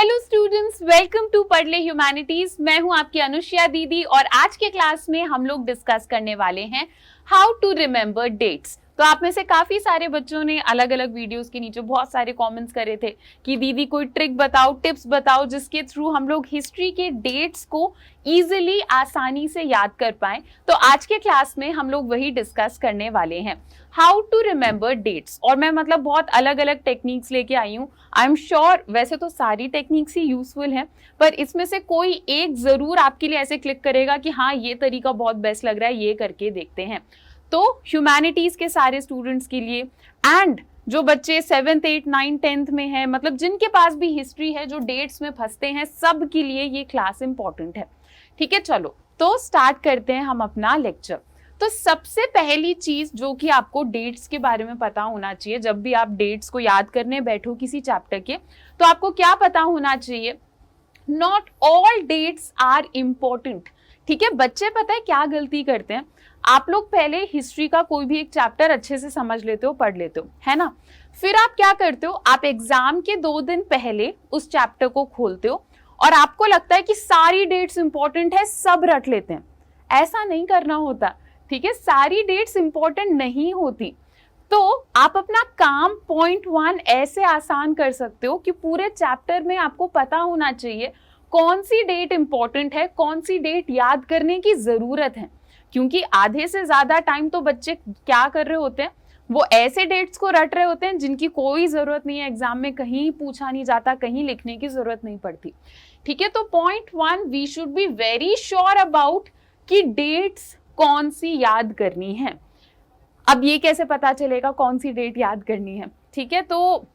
Hello students, welcome to पढ़ ले humanities. मैं हूं आपकी अनुष्या दीदी और आज के क्लास में हम लोग डिस्कस करने वाले हैं हाउ टू रिमेंबर डेट्स। तो आप में से काफी सारे बच्चों ने अलग अलग वीडियोस के नीचे बहुत सारे कमेंट्स करे थे कि दीदी कोई ट्रिक बताओ, टिप्स बताओ जिसके थ्रू हम लोग हिस्ट्री के डेट्स को इजीली आसानी से याद कर पाएं। तो आज के क्लास में हम लोग वही डिस्कस करने वाले हैं, हाउ टू रिमेंबर डेट्स। और मैं मतलब बहुत अलग अलग टेक्निक्स लेके आई हूँ। आई एम श्योर वैसे तो सारी टेक्निक्स ही यूजफुल हैं, पर इसमें से कोई एक जरूर आपके लिए ऐसे क्लिक करेगा कि हाँ ये तरीका बहुत बेस्ट लग रहा है, ये करके देखते हैं। तो ह्यूमैनिटीज के सारे स्टूडेंट्स के लिए एंड जो बच्चे 7th 8th 9th 10th में है, मतलब जिनके पास भी हिस्ट्री है, जो डेट्स में फंसते हैं, सब के लिए ये क्लास इंपॉर्टेंट है। ठीक है, चलो तो स्टार्ट करते हैं हम अपना लेक्चर। तो सबसे पहली चीज जो कि आपको डेट्स के बारे में पता होना चाहिए, जब भी आप डेट्स को याद करने बैठो किसी चैप्टर के, तो आपको क्या पता होना चाहिए, not all dates are important. ठीक है, बच्चे पता है क्या गलती करते हैं, आप लोग पहले हिस्ट्री का कोई भी एक चैप्टर अच्छे से समझ लेते हो, पढ़ लेते हो, है ना। फिर आप क्या करते हो, आप एग्जाम के 2 दिन पहले उस चैप्टर को खोलते हो और आपको लगता है कि सारी डेट्स इंपॉर्टेंट है, सब रट लेते हैं। ऐसा नहीं करना होता। ठीक है, सारी डेट्स इंपॉर्टेंट नहीं होती। तो आप अपना काम पॉइंट 1 ऐसे आसान कर सकते हो कि पूरे चैप्टर में आपको पता होना चाहिए कौन सी डेट इंपॉर्टेंट है, कौन सी डेट याद करने की जरूरत है। क्योंकि आधे से ज्यादा टाइम तो बच्चे क्या कर रहे होते हैं, वो ऐसे डेट्स को रट रहे होते हैं जिनकी कोई जरूरत नहीं है, एग्जाम में कहीं पूछा नहीं जाता, कहीं लिखने की जरूरत नहीं पड़ती। ठीक है, तो point 1 we should be very sure about कि डेट्स कौन सी याद करनी है। अब ये कैसे पता चलेगा कौन सी डेट याद करनी है। ठीक है, तो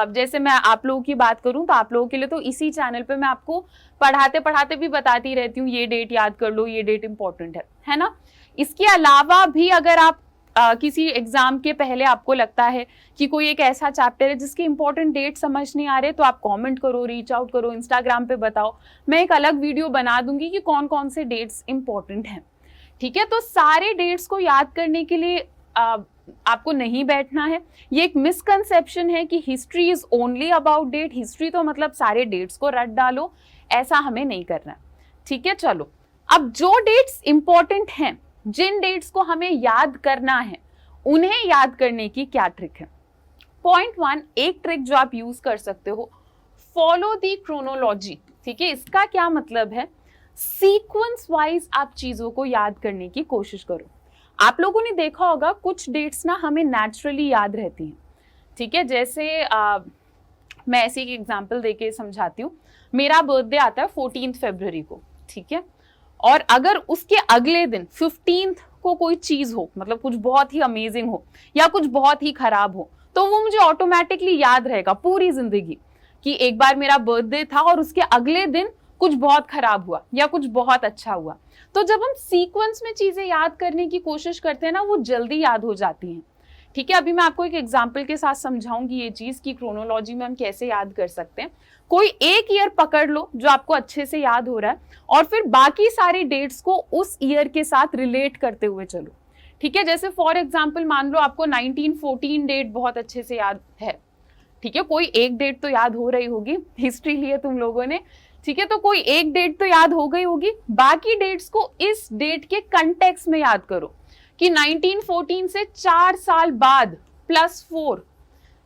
जैसे मैं आप लोगों की बात करूं तो आप लोगों के लिए तो इसी चैनल पे मैं आपको पढ़ाते पढ़ाते भी बताती रहती हूँ, ये डेट याद कर लो, ये डेट इंपॉर्टेंट है ना। इसके अलावा भी अगर आप किसी एग्जाम के पहले आपको लगता है कि कोई एक ऐसा चैप्टर है जिसके इंपॉर्टेंट डेट समझ नहीं आ रहे, तो आप कमेंट करो, रीच आउट करो, इंस्टाग्राम पे बताओ, मैं एक अलग वीडियो बना दूंगी कि कौन कौन से डेट्स इंपॉर्टेंट हैं। ठीक है, तो सारे डेट्स को याद करने के लिए आपको नहीं बैठना है। ये एक मिसकंसेप्शन है कि history is only about date, history तो मतलब सारे डेट्स को रट डालो, ऐसा हमें नहीं करना। ठीक है, चलो अब जो डेट्स इंपॉर्टेंट हैं, जिन डेट्स को हमें याद करना है, उन्हें याद करने की क्या ट्रिक है। पॉइंट 1, एक ट्रिक जो आप यूज कर सकते हो, फॉलो द क्रोनोलॉजी। ठीक है, इसका क्या मतलब है, सीक्वेंस वाइज आप चीजों को याद करने की कोशिश करो। आप लोगों ने देखा होगा कुछ डेट्स ना हमें नेचुरली याद रहती हैं। ठीक है, जैसे मैं ऐसी एक एग्जांपल देके समझाती हूँ। मेरा बर्थडे आता है 14 फरवरी को, ठीक है, और अगर उसके अगले दिन 15 को कोई चीज हो, मतलब कुछ बहुत ही अमेजिंग हो या कुछ बहुत ही खराब हो, तो वो मुझे ऑटोमेटिकली याद रहेगा पूरी जिंदगी कि एक बार मेरा बर्थडे था और उसके अगले दिन कुछ बहुत खराब हुआ या कुछ बहुत अच्छा हुआ। तो जब हम सीक्वेंस में चीजें याद करने की कोशिश करते हैं ना, वो जल्दी याद हो जाती हैं। ठीक है, अभी मैं आपको एक एग्जांपल के साथ समझाऊंगी ये चीज कि क्रोनोलॉजी में हम कैसे याद कर सकते हैं। कोई एक ईयर पकड़ लो जो आपको अच्छे से याद हो रहा है और फिर बाकी सारी डेट्स को उस ईयर के साथ रिलेट करते हुए चलो। ठीक है, जैसे फॉर एग्जाम्पल मान लो आपको 1914 डेट बहुत अच्छे से याद है। ठीक है, कोई एक डेट तो याद हो रही होगी, हिस्ट्री लिए तुम लोगों ने। ठीक है, तो कोई एक डेट तो याद हो गई होगी, बाकी डेट्स को इस डेट के कंटेक्स्ट में याद करो कि 1914 से 4 साल बाद +4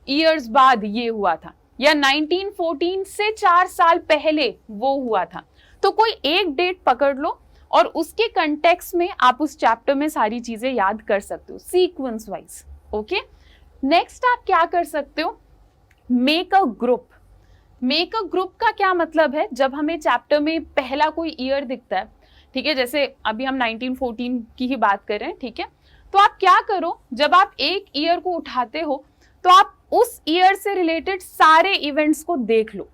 इयर्स बाद ये हुआ था, या 1914 से 4 साल पहले वो हुआ था। तो कोई एक डेट पकड़ लो और उसके कंटेक्स्ट में आप उस चैप्टर में सारी चीजें याद कर सकते हो सीक्वेंस वाइज। ओके, नेक्स्ट आप क्या कर सकते हो, make a group. Make a group का क्या मतलब है, जब हमें चैप्टर में पहला कोई ईयर दिखता है, ठीक है, जैसे अभी हम 1914 की ही बात कर रहे हैं, ठीक है, तो आप क्या करो, जब आप एक ईयर को उठाते हो तो आप उस ईयर से रिलेटेड सारे इवेंट्स को देख लो।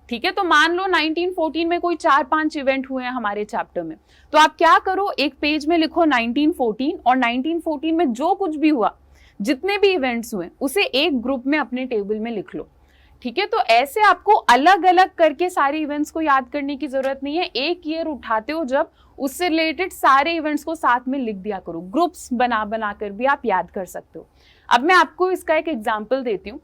ठीक है, तो मान लो 1914 में कोई 4-5 इवेंट हुए हैं हमारे चैप्टर में, तो आप क्या करो, एक पेज में लिखो 1914 और 1914 में जो कुछ भी हुआ, जितने भी इवेंट्स हुए, उसे एक ग्रुप में अपने टेबल में लिख लो। ठीक है, तो ऐसे आपको अलग अलग करके सारे इवेंट्स को याद करने की जरूरत नहीं है। एक ईयर उठाते हो जब, उससे रिलेटेड सारे इवेंट्स को साथ में लिख दिया करो। ग्रुप्स बना बना कर भी आप याद कर सकते हो। अब मैं आपको इसका एक एग्जांपल देती हूँ।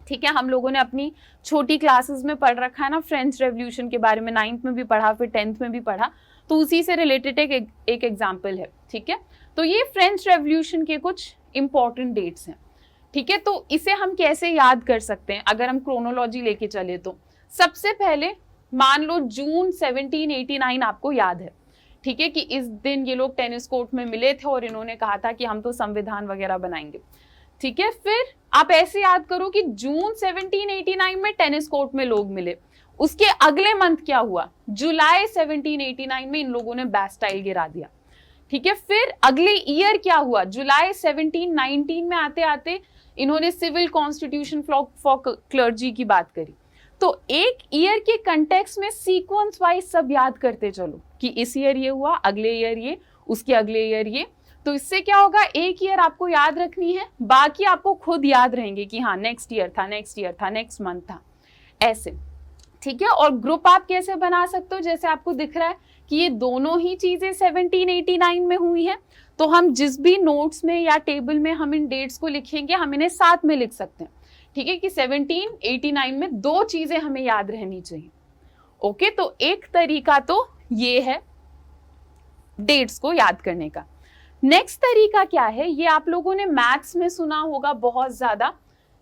ठीक है, हम लोगों ने अपनी छोटी क्लासेस में पढ़ रखा है ना फ्रेंच रेवोल्यूशन के बारे में, 9th में भी पढ़ा, फिर 10th में भी पढ़ा, तो उसी से रिलेटेड एक एग्जाम्पल है। ठीक है, तो ये फ्रेंच रेवोल्यूशन के कुछ इंपॉर्टेंट डेट्स हैं। ठीक है, तो इसे हम कैसे याद कर सकते हैं अगर हम क्रोनोलॉजी लेके चले तो सबसे पहले मान लो जून 1789 आपको याद है। ठीक है, कि इस दिन ये लोग टेनिस कोर्ट में मिले थे और इन्होंने कहा था कि हम तो संविधान वगैरह बनाएंगे। ठीक है, फिर आप ऐसे याद करो कि जून 1789 में टेनिस कोर्ट में लोग मिले, उसके अगले मंथ क्या हुआ, जुलाई 1789 में इन लोगों ने बैस्टाइल गिरा दिया। ठीक है, फिर अगले ईयर क्या हुआ, जुलाई 1719 में आते आते इन्होंने सिविल कॉन्स्टिट्यूशन फॉर क्लर्जी की बात करी। तो एक ईयर के कंटेक्स्ट में सीक्वेंस वाइज सब याद करते चलो कि इस ईयर ये हुआ, अगले ईयर ये, उसके अगले ईयर ये। तो इससे क्या होगा, एक ईयर आपको याद रखनी है, बाकी आपको खुद याद रहेंगे कि हाँ नेक्स्ट ईयर था, नेक्स्ट ईयर था, नेक्स्ट मंथ था, ऐसे। ठीक है, और ग्रुप आप कैसे बना सकते हो, जैसे आपको दिख रहा है कि ये दोनों ही चीजें 1789 में हुई हैं, तो हम जिस भी नोट्स में या टेबल में हम इन डेट्स को लिखेंगे, हम इन्हें साथ में लिख सकते हैं। ठीक है, कि 1789 में दो चीजें हमें याद रहनी चाहिए। ओके, तो एक तरीका तो ये है डेट्स को याद करने का। नेक्स्ट तरीका क्या है, ये आप लोगों ने मैथ्स में सुना होगा बहुत ज्यादा।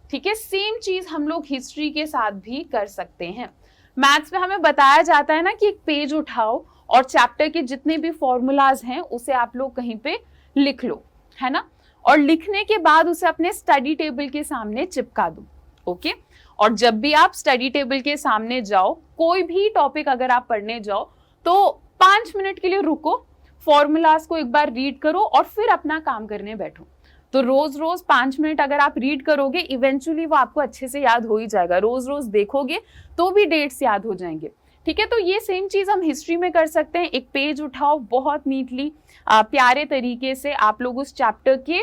ठीक है, सेम चीज हम लोग हिस्ट्री के साथ भी कर सकते हैं। मैथ्स में हमें बताया जाता है ना कि एक पेज उठाओ और चैप्टर के जितने भी फॉर्मूलाज हैं उसे आप लोग कहीं पे लिख लो, है ना, और लिखने के बाद उसे अपने स्टडी टेबल के सामने चिपका दो। ओके, और जब भी आप स्टडी टेबल के सामने जाओ, कोई भी टॉपिक अगर आप पढ़ने जाओ तो 5 मिनट के लिए रुको, फॉर्मूलाज को एक बार रीड करो और फिर अपना काम करने बैठो। तो रोज रोज 5 मिनट अगर आप रीड करोगे, इवेंचुअली वो आपको अच्छे से याद हो ही जाएगा। रोज रोज देखोगे तो भी डेट्स याद हो जाएंगे। ठीक है, तो ये सेम चीज हम हिस्ट्री में कर सकते हैं। एक पेज उठाओ, बहुत नीटली प्यारे तरीके से आप लोग उस चैप्टर के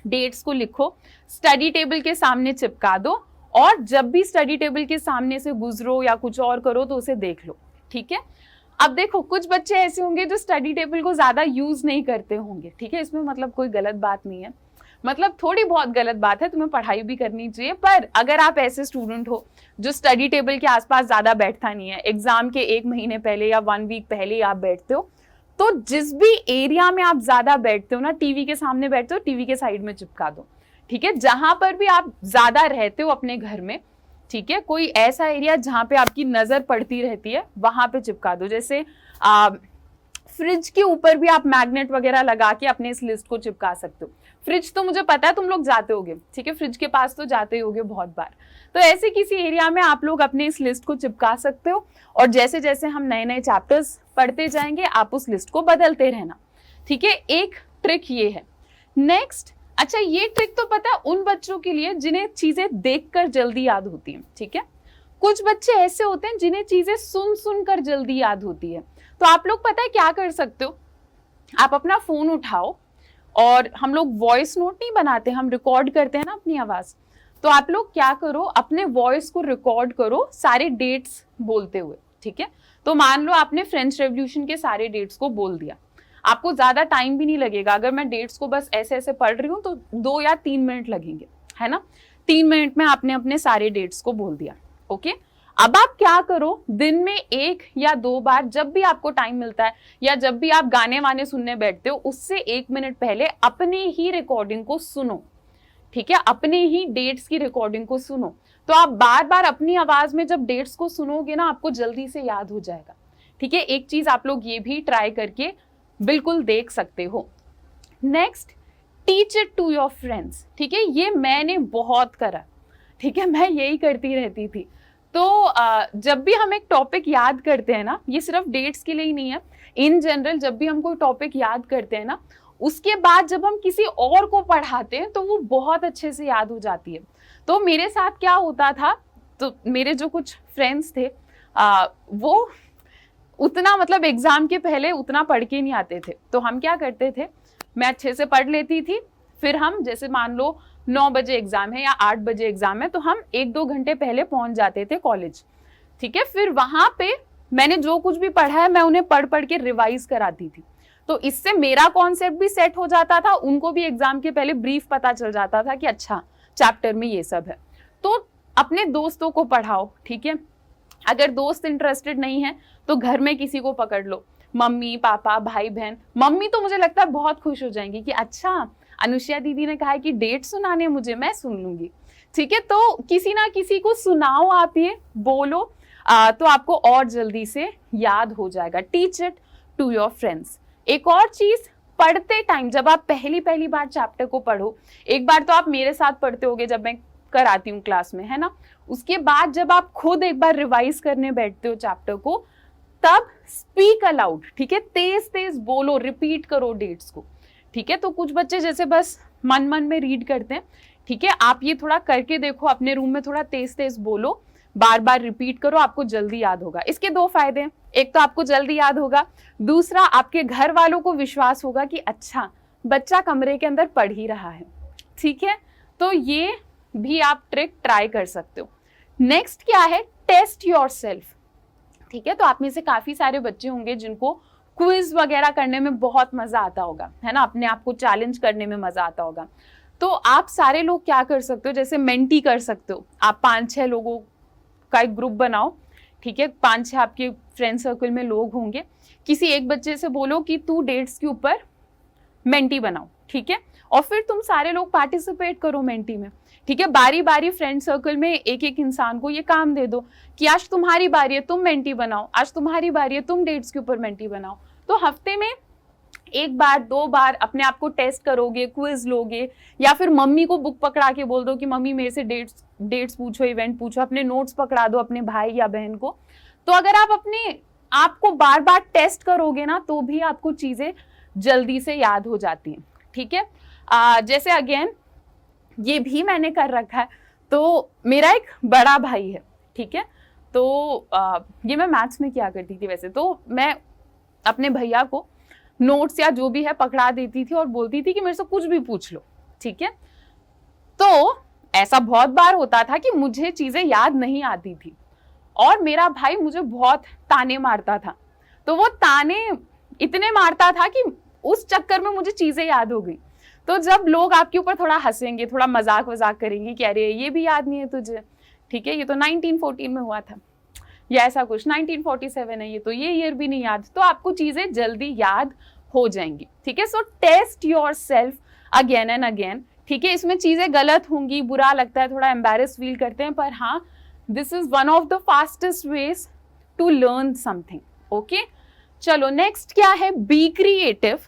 डेट्स को लिखो, स्टडी टेबल के सामने चिपका दो, और जब भी स्टडी टेबल के सामने से गुजरो या कुछ और करो तो उसे देख लो। ठीक है, अब देखो कुछ बच्चे ऐसे होंगे जो स्टडी टेबल को ज्यादा यूज नहीं करते होंगे। ठीक है, इसमें मतलब कोई गलत बात नहीं है, मतलब थोड़ी बहुत गलत बात है, तुम्हें पढ़ाई भी करनी चाहिए, पर अगर आप ऐसे स्टूडेंट हो जो स्टडी टेबल के आसपास ज्यादा बैठता नहीं है, एग्जाम के 1 महीने पहले या 1 वीक पहले ही आप बैठते हो, तो जिस भी एरिया में आप ज्यादा बैठते हो ना, टीवी के सामने बैठते हो, टीवी के साइड में चिपका दो। ठीक है, जहां पर भी आप ज्यादा रहते हो अपने घर में, ठीक है, कोई ऐसा एरिया जहां पे आपकी नजर पड़ती रहती है वहां पे चिपका दो। जैसे फ्रिज के ऊपर भी आप मैग्नेट वगैरह लगा के अपने इस लिस्ट को चिपका सकते हो। फ्रिज तो मुझे पता है तुम लोग जाते होगे, ठीक है, फ्रिज के पास तो जाते होगे बहुत बार, तो ऐसे किसी एरिया में आप लोग अपने इस लिस्ट को चिपका सकते हो, और जैसे जैसे हम नए नए चैप्टर्स पढ़ते जाएंगे आप उस लिस्ट को बदलते रहना। ठीक है, एक ट्रिक ये है। नेक्स्ट, अच्छा ये ट्रिक तो पता है उन बच्चों के लिए जिन्हें चीजें देखकर जल्दी याद होती हैं। ठीक है, कुछ बच्चे ऐसे होते हैं जिन्हें चीजें सुन सुन कर जल्दी याद होती है। तो आप लोग पता है क्या कर सकते हो, आप अपना फोन उठाओ, और हम लोग वॉइस नोट नहीं बनाते, हम रिकॉर्ड करते हैं ना अपनी आवाज, तो आप लोग क्या करो, अपने वॉइस को रिकॉर्ड करो सारे डेट्स बोलते हुए। ठीक है, तो मान लो आपने फ्रेंच रेवोल्यूशन के सारे डेट्स को बोल दिया, आपको ज्यादा टाइम भी नहीं लगेगा। अगर मैं डेट्स को बस ऐसे ऐसे पढ़ रही हूँ तो 2 या 3 मिनट लगेंगे, है ना, 3 मिनट में आपने अपने सारे डेट्स को बोल दिया। ओके, अब आप क्या करो, दिन में 1 या 2 बार जब भी आपको टाइम मिलता है, या जब भी आप गाने वाने सुनने बैठते हो, उससे 1 मिनट पहले अपने ही रिकॉर्डिंग को सुनो। ठीक है, अपने ही डेट्स की रिकॉर्डिंग को सुनो, तो आप बार बार अपनी आवाज में जब डेट्स को सुनोगे ना, आपको जल्दी से याद हो जाएगा। ठीक है, एक चीज आप लोग ये भी ट्राई करके बिल्कुल देख सकते हो। Next, teach it to your friends. ठीक है, ये मैंने बहुत करा। ठीक है, मैं यही करती रहती थी। तो जब भी हम एक टॉपिक याद करते हैं ना, ये सिर्फ डेट्स के लिए ही नहीं है, इन जनरल जब भी हम कोई टॉपिक याद करते हैं ना, उसके बाद जब हम किसी और को पढ़ाते हैं तो वो बहुत अच्छे से याद हो जाती है। तो मेरे साथ क्या होता था, तो मेरे जो कुछ फ्रेंड्स थे वो उतना मतलब एग्जाम के पहले उतना पढ़ के नहीं आते थे, तो हम क्या करते थे, मैं अच्छे से पढ़ लेती थी, फिर हम जैसे मान लो 9 बजे एग्जाम है या 8 बजे एग्जाम है, तो हम 1-2 घंटे पहले पहुंच जाते थे कॉलेज। ठीक है, फिर वहां पे मैंने जो कुछ भी पढ़ा है मैं उन्हें पढ़ पढ़ के रिवाइज कराती थी, तो इससे मेरा कॉन्सेप्ट भी सेट हो जाता था, उनको भी एग्जाम के पहले ब्रीफ पता चल जाता था कि अच्छा चैप्टर में ये सब है। तो अपने दोस्तों को पढ़ाओ, ठीक है। अगर दोस्त इंटरेस्टेड नहीं है तो घर में किसी को पकड़ लो, मम्मी पापा भाई बहन। मम्मी तो मुझे लगता है बहुत खुश हो जाएंगी कि अच्छा अनुष्या दीदी ने कहा है कि डेट सुनाने मुझे, मैं सुन लूंगी, ठीक है। तो किसी ना किसी को सुनाओ, आप ये बोलो, तो आपको और जल्दी से याद हो जाएगा। Teach it to your friends. एक और चीज, पढ़ते टाइम जब आप पहली पहली बार चैप्टर को पढ़ो, एक बार तो आप मेरे साथ पढ़ते होगे जब मैं कराती हूँ क्लास में, है ना। उसके बाद जब आप खुद एक बार रिवाइज करने बैठते हो चैप्टर को, तब स्पीक अलाउड, ठीक है। तेज तेज बोलो, रिपीट करो डेट्स को, ठीक है। तो कुछ बच्चे जैसे बस मन मन में रीड करते हैं, ठीक है। आप ये थोड़ा करके देखो, अपने रूम में थोड़ा तेज तेज बोलो, बार बार रिपीट करो, आपको जल्दी याद होगा। इसके दो फायदे हैं, एक तो आपको जल्दी याद होगा, दूसरा आपके घर वालों को विश्वास होगा कि अच्छा बच्चा कमरे के अंदर पढ़ ही रहा है, ठीक है। तो ये भी आप ट्रिक ट्राई कर सकते हो। नेक्स्ट क्या है, टेस्ट योरसेल्फ, ठीक है। तो आप में से काफी सारे बच्चे होंगे जिनको क्विज वगैरह करने में बहुत मजा आता होगा, है ना, अपने आप को चैलेंज करने में मजा आता होगा। तो आप सारे लोग क्या कर सकते हो, जैसे मेंटी कर सकते हो। आप 5-6 लोगों का एक ग्रुप बनाओ, ठीक है। 5-6 आपके फ्रेंड सर्कल में लोग होंगे, किसी एक बच्चे से बोलो कि तू डेट्स के ऊपर मेंटी बनाओ, ठीक है। और फिर तुम सारे लोग पार्टिसिपेट करो मेंटी में, ठीक है। बारी बारी फ्रेंड सर्कल में एक एक इंसान को ये काम दे दो कि आज तुम्हारी बारी है, तुम मेंटी बनाओ, आज तुम्हारी बारी है, तुम डेट्स के ऊपर मेंटी बनाओ। तो हफ्ते में 1 बार 2 बार अपने आप को टेस्ट करोगे, क्विज लोगे, या फिर मम्मी को बुक पकड़ा के बोल दो कि मम्मी मेरे से डेट्स पूछो, इवेंट पूछो, अपने नोट्स पकड़ा दो अपने भाई या बहन को। तो अगर आप अपने आपको बार बार टेस्ट करोगे ना, तो भी आपको चीजें जल्दी से याद हो जाती हैं, ठीक है। जैसे अगेन ये भी मैंने कर रखा है। तो मेरा एक बड़ा भाई है, ठीक है। तो ये मैं मैथ्स में क्या करती थी वैसे, तो मैं अपने भैया को नोट्स या जो भी है पकड़ा देती थी और बोलती थी कि मेरे से कुछ भी पूछ लो, ठीक है। तो ऐसा बहुत बार होता था कि मुझे चीजें याद नहीं आती थी और मेरा भाई मुझे बहुत ताने मारता था। तो वो ताने इतने मारता था कि उस चक्कर में मुझे चीजें याद हो गई। तो जब लोग आपके ऊपर थोड़ा हंसेंगे, थोड़ा मजाक वजाक करेंगे कि अरे ये भी याद नहीं है तुझे, ठीक है, ये तो 1914 में हुआ था या ऐसा कुछ, 1947 है ये, तो ये ईयर भी नहीं याद, तो आपको चीजें जल्दी याद हो जाएंगी, ठीक है। So test yourself again and again, ठीक है। इसमें चीजें गलत होंगी, बुरा लगता है, थोड़ा एम्बैरेस फील करते हैं, पर हाँ, this is one of the fastest ways to learn something, okay. चलो नेक्स्ट क्या है, बी क्रिएटिव,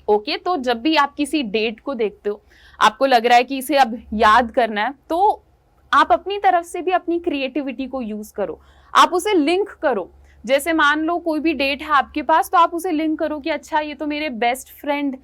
ओके। तो जब भी आप किसी डेट को देखते हो, आपको लग रहा है कि इसे अब याद करना है, तो आप अपनी तरफ से भी अपनी क्रिएटिविटी को यूज करो, आप उसे लिंक करो। जैसे मान लो कोई भी डेट है आपके पास, तो आप उसे लिंक करो कि अच्छा ये तो मेरे बेस्ट फ्रेंड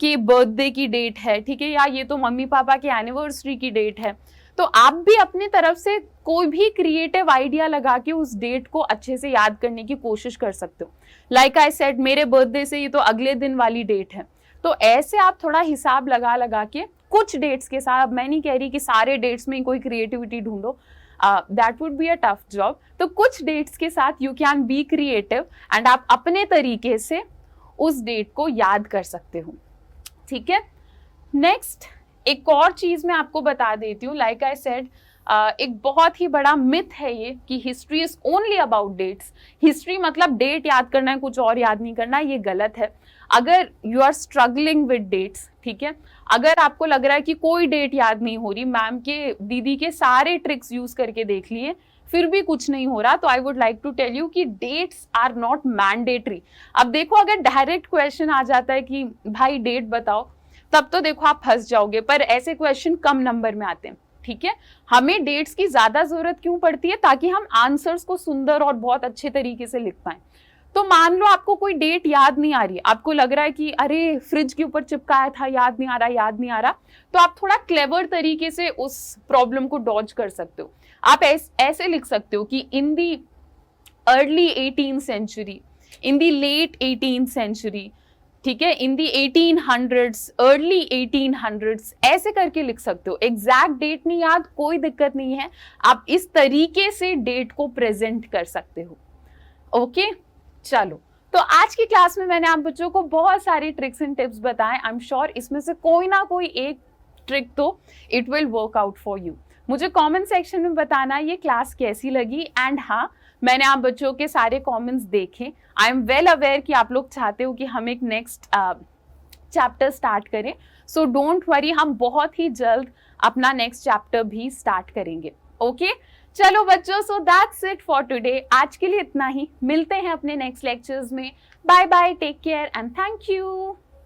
की बर्थडे की डेट है, ठीक है, या ये तो मम्मी पापा की एनिवर्सरी की डेट है। तो आप भी अपनी तरफ से कोई भी क्रिएटिव आइडिया लगा के उस डेट को अच्छे से याद करने की कोशिश कर सकते हो। लाइक आई सेड, मेरे बर्थडे से ये तो अगले दिन वाली डेट है। तो ऐसे आप थोड़ा हिसाब लगा लगा के कुछ डेट्स के साथ, मैं नहीं कह रही कि सारे डेट्स में कोई क्रिएटिविटी ढूंढो, that would be a tough job. तो कुछ डेट्स के साथ you can be creative and आप अपने तरीके से उस डेट को याद कर सकते हो, ठीक है। नेक्स्ट एक और चीज मैं आपको बता देती हूँ, लाइक आई सेड, एक बहुत ही बड़ा मिथ है ये कि history is only about dates. History मतलब डेट याद करना है, कुछ और याद नहीं करना, ये गलत है। अगर you are struggling with dates, ठीक है, अगर आपको लग रहा है कि कोई डेट याद नहीं हो रही, मैम के दीदी के सारे ट्रिक्स यूज करके देख लिए, फिर भी कुछ नहीं हो रहा, तो I would like to tell you कि डेट्स आर नॉट मैंडेटरी। अब देखो, अगर डायरेक्ट क्वेश्चन आ जाता है कि भाई डेट बताओ, तब तो देखो आप फंस जाओगे, पर ऐसे क्वेश्चन कम नंबर में आते हैं, ठीक है। हमें डेट्स की ज्यादा जरूरत क्यों पड़ती है, ताकि हम आंसर्स को सुंदर और बहुत अच्छे तरीके से लिख पाएं। तो मान लो आपको कोई डेट याद नहीं आ रही, आपको लग रहा है कि अरे फ्रिज के ऊपर चिपकाया था, याद नहीं आ रहा, याद नहीं आ रहा, तो आप थोड़ा क्लेवर तरीके से उस प्रॉब्लम को डॉज कर सकते हो। आप ऐसे लिख सकते हो कि in the early 18th century, in the late 18th century, ठीक है, इन दी 1800s, अर्ली 1800s, ऐसे करके लिख सकते हो। एग्जैक्ट डेट नहीं याद, कोई दिक्कत नहीं है, आप इस तरीके से डेट को प्रेजेंट कर सकते हो, ओके। चलो, तो आज की क्लास में मैंने आप बच्चों को बहुत सारी ट्रिक्स एंड टिप्स बताए। आई एम श्योर इसमें से कोई ना कोई एक ट्रिक तो it will work out for you. मुझे कमेंट सेक्शन में बताना ये क्लास कैसी लगी। एंड हाँ, मैंने आप बच्चों के सारे कमेंट्स देखे। आई एम वेल अवेयर कि आप लोग चाहते हो कि हम एक नेक्स्ट चैप्टर स्टार्ट करें। सो डोंट वरी, हम बहुत ही जल्द अपना नेक्स्ट चैप्टर भी स्टार्ट करेंगे। ओके चलो बच्चों, so that's it for today. आज के लिए इतना ही, मिलते हैं अपने नेक्स्ट लेक्चर्स में। Bye bye, take care and thank you.